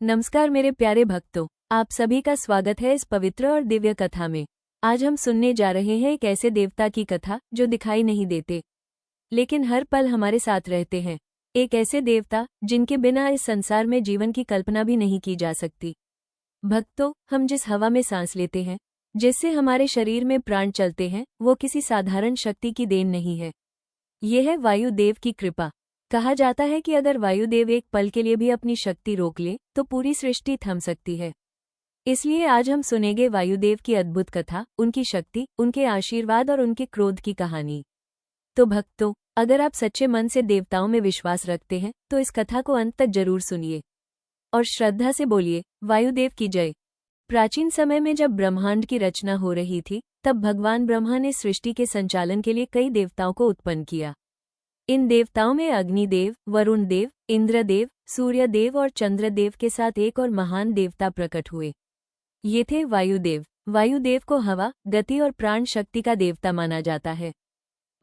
नमस्कार मेरे प्यारे भक्तों, आप सभी का स्वागत है इस पवित्र और दिव्य कथा में। आज हम सुनने जा रहे हैं एक ऐसे देवता की कथा जो दिखाई नहीं देते, लेकिन हर पल हमारे साथ रहते हैं। एक ऐसे देवता जिनके बिना इस संसार में जीवन की कल्पना भी नहीं की जा सकती। भक्तों, हम जिस हवा में सांस लेते हैं, जिससे हमारे शरीर में प्राण चलते हैं, वो किसी साधारण शक्ति की देन नहीं है। ये है वायुदेव की कृपा। कहा जाता है कि अगर वायुदेव एक पल के लिए भी अपनी शक्ति रोक ले तो पूरी सृष्टि थम सकती है। इसलिए आज हम सुनेंगे वायुदेव की अद्भुत कथा, उनकी शक्ति, उनके आशीर्वाद और उनके क्रोध की कहानी। तो भक्तों, अगर आप सच्चे मन से देवताओं में विश्वास रखते हैं तो इस कथा को अंत तक जरूर सुनिए और श्रद्धा से बोलिए, वायुदेव की जय। प्राचीन समय में जब ब्रह्मांड की रचना हो रही थी, तब भगवान ब्रह्मा ने सृष्टि के संचालन के लिए कई देवताओं को उत्पन्न किया। इन देवताओं में अग्निदेव, वरुण देव, इंद्रदेव, सूर्यदेव और चंद्रदेव के साथ एक और महान देवता प्रकट हुए। ये थे वायुदेव। वायुदेव को हवा, गति और प्राण शक्ति का देवता माना जाता है।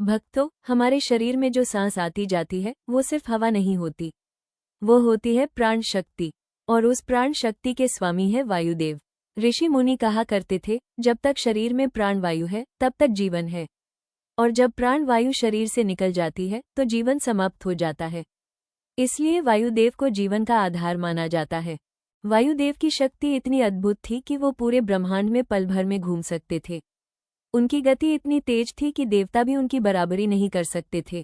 भक्तों, हमारे शरीर में जो सांस आती जाती है वो सिर्फ हवा नहीं होती, वो होती है प्राण शक्ति, और उस प्राण शक्ति के स्वामी है वायुदेव। ऋषि मुनि कहा करते थे, जब तक शरीर में प्राण वायु है तब तक जीवन है, और जब प्राण वायु शरीर से निकल जाती है तो जीवन समाप्त हो जाता है। इसलिए वायुदेव को जीवन का आधार माना जाता है। वायुदेव की शक्ति इतनी अद्भुत थी कि वो पूरे ब्रह्मांड में पल भर में घूम सकते थे। उनकी गति इतनी तेज थी कि देवता भी उनकी बराबरी नहीं कर सकते थे।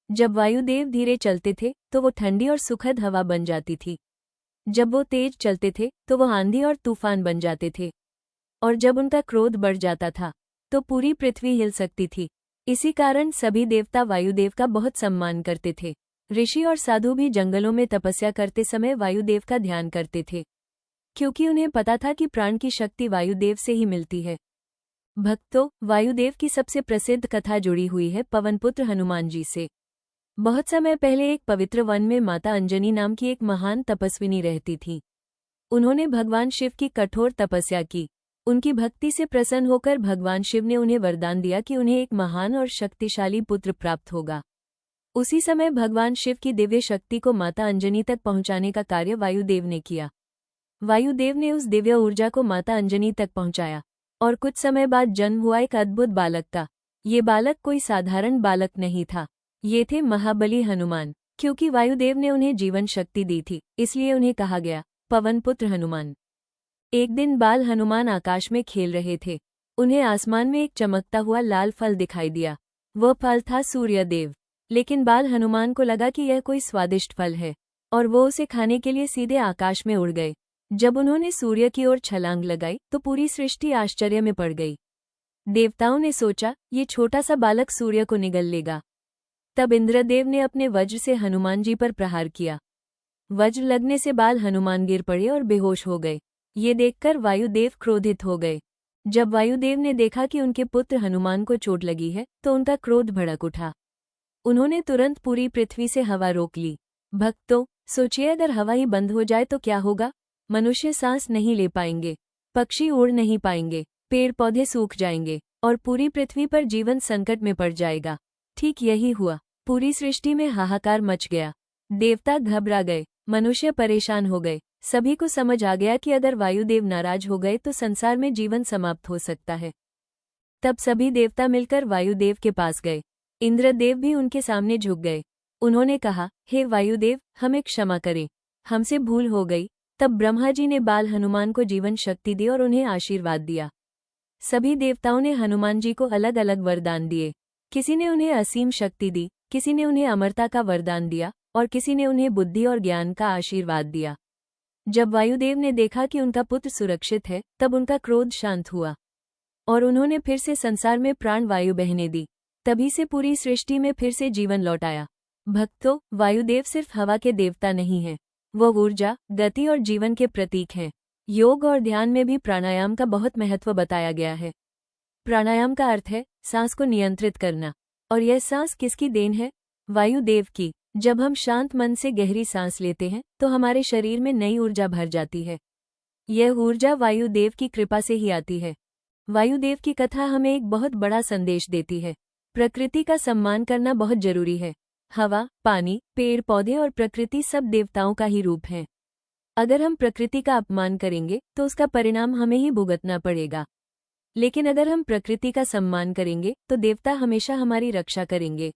जब वायुदेव धीरे चलते थे तो वो ठंडी और सुखद हवा बन जाती थी। जब वो तेज चलते थे तो वो आंधी और तूफान बन जाते थे, और जब उनका क्रोध बढ़ जाता था तो पूरी पृथ्वी हिल सकती थी। इसी कारण सभी देवता वायुदेव का बहुत सम्मान करते थे। ऋषि और साधु भी जंगलों में तपस्या करते समय वायुदेव का ध्यान करते थे, क्योंकि उन्हें पता था कि प्राण की शक्ति वायुदेव से ही मिलती है। भक्तों, वायुदेव की सबसे प्रसिद्ध कथा जुड़ी हुई है पवनपुत्र हनुमान जी से। बहुत समय पहले एक पवित्र वन में माता अंजनी नाम की एक महान तपस्विनी रहती थी। उन्होंने भगवान शिव की कठोर तपस्या की। उनकी भक्ति से प्रसन्न होकर भगवान शिव ने उन्हें वरदान दिया कि उन्हें एक महान और शक्तिशाली पुत्र प्राप्त होगा। उसी समय भगवान शिव की दिव्य शक्ति को माता अंजनी तक पहुंचाने का कार्य वायुदेव ने किया। वायुदेव ने उस दिव्य ऊर्जा को माता अंजनी तक पहुंचाया, और कुछ समय बाद जन्म हुआ एक अद्भुत बालक का। ये बालक कोई साधारण बालक नहीं था, ये थे महाबली हनुमान। क्योंकि वायुदेव ने उन्हें जीवन शक्ति दी थी, इसलिए उन्हें कहा गया पवनपुत्र हनुमान। एक दिन बाल हनुमान आकाश में खेल रहे थे। उन्हें आसमान में एक चमकता हुआ लाल फल दिखाई दिया। वह फल था सूर्यदेव। लेकिन बाल हनुमान को लगा कि यह कोई स्वादिष्ट फल है, और वो उसे खाने के लिए सीधे आकाश में उड़ गए। जब उन्होंने सूर्य की ओर छलांग लगाई तो पूरी सृष्टि आश्चर्य में पड़ गई। देवताओं ने सोचा, ये छोटा सा बालक सूर्य को निगल लेगा। तब इंद्रदेव ने अपने वज्र से हनुमान जी पर प्रहार किया। वज्र लगने से बाल हनुमान गिर पड़े और बेहोश हो गए। ये देखकर वायुदेव क्रोधित हो गए। जब वायुदेव ने देखा कि उनके पुत्र हनुमान को चोट लगी है तो उनका क्रोध भड़क उठा। उन्होंने तुरंत पूरी पृथ्वी से हवा रोक ली। भक्तों, सोचिए, अगर हवा ही बंद हो जाए तो क्या होगा? मनुष्य सांस नहीं ले पाएंगे, पक्षी उड़ नहीं पाएंगे, पेड़ पौधे सूख जाएंगे, और पूरी पृथ्वी पर जीवन संकट में पड़ जाएगा। ठीक यही हुआ। पूरी सृष्टि में हाहाकार मच गया। देवता घबरा गए, मनुष्य परेशान हो गए। सभी को समझ आ गया कि अगर वायुदेव नाराज हो गए तो संसार में जीवन समाप्त हो सकता है। तब सभी देवता मिलकर वायुदेव के पास गए। इंद्रदेव भी उनके सामने झुक गए। उन्होंने कहा, हे वायुदेव, हमें क्षमा करें, हमसे भूल हो गई। तब ब्रह्मा जी ने बाल हनुमान को जीवन शक्ति दी और उन्हें आशीर्वाद दिया। सभी देवताओं ने हनुमान जी को अलग अलग वरदान दिए। किसी ने उन्हें असीम शक्ति दी, किसी ने उन्हें अमरता का वरदान दिया, और किसी ने उन्हें बुद्धि और ज्ञान का आशीर्वाद दिया। जब वायुदेव ने देखा कि उनका पुत्र सुरक्षित है, तब उनका क्रोध शांत हुआ, और उन्होंने फिर से संसार में प्राण वायु बहने दी। तभी से पूरी सृष्टि में फिर से जीवन लौट आया। भक्तों, वायुदेव सिर्फ हवा के देवता नहीं हैं, वह ऊर्जा, गति और जीवन के प्रतीक हैं। योग और ध्यान में भी प्राणायाम का बहुत महत्व बताया गया है। प्राणायाम का अर्थ है सांस को नियंत्रित करना, और यह सांस किसकी देन है? वायुदेव की। जब हम शांत मन से गहरी सांस लेते हैं तो हमारे शरीर में नई ऊर्जा भर जाती है। यह ऊर्जा वायुदेव की कृपा से ही आती है। वायुदेव की कथा हमें एक बहुत बड़ा संदेश देती है। प्रकृति का सम्मान करना बहुत जरूरी है। हवा, पानी, पेड़ पौधे और प्रकृति सब देवताओं का ही रूप हैं। अगर हम प्रकृति का अपमान करेंगे तो उसका परिणाम हमें ही भुगतना पड़ेगा, लेकिन अगर हम प्रकृति का सम्मान करेंगे तो देवता हमेशा हमारी रक्षा करेंगे।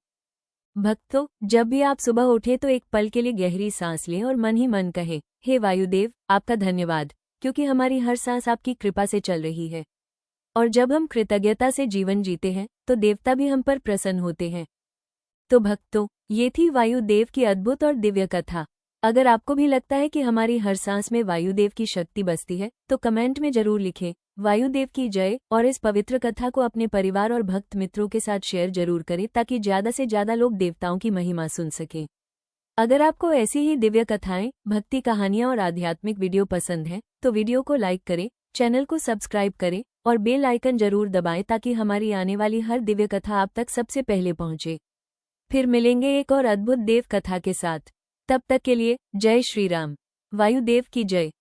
भक्तों, जब भी आप सुबह उठे तो एक पल के लिए गहरी सांस लें और मन ही मन कहें, हे वायुदेव, आपका धन्यवाद, क्योंकि हमारी हर सांस आपकी कृपा से चल रही है। और जब हम कृतज्ञता से जीवन जीते हैं तो देवता भी हम पर प्रसन्न होते हैं। तो भक्तों, ये थी वायुदेव की अद्भुत और दिव्य कथा। अगर आपको भी लगता है कि हमारी हर सांस में वायुदेव की शक्ति बसती है तो कमेंट में जरूर लिखें, वायुदेव की जय। और इस पवित्र कथा को अपने परिवार और भक्त मित्रों के साथ शेयर जरूर करें ताकि ज्यादा से ज्यादा लोग देवताओं की महिमा सुन सकें। अगर आपको ऐसी ही दिव्य कथाएं, भक्ति कहानियां और आध्यात्मिक वीडियो पसंद हैं तो वीडियो को लाइक करें, चैनल को सब्सक्राइब करें और बेल आइकन जरूर दबाएं ताकि हमारी आने वाली हर दिव्य कथा आप तक सबसे पहले पहुंचे। फिर मिलेंगे एक और अद्भुत देव कथा के साथ। तब तक के लिए जय श्री राम। वायुदेव की जय।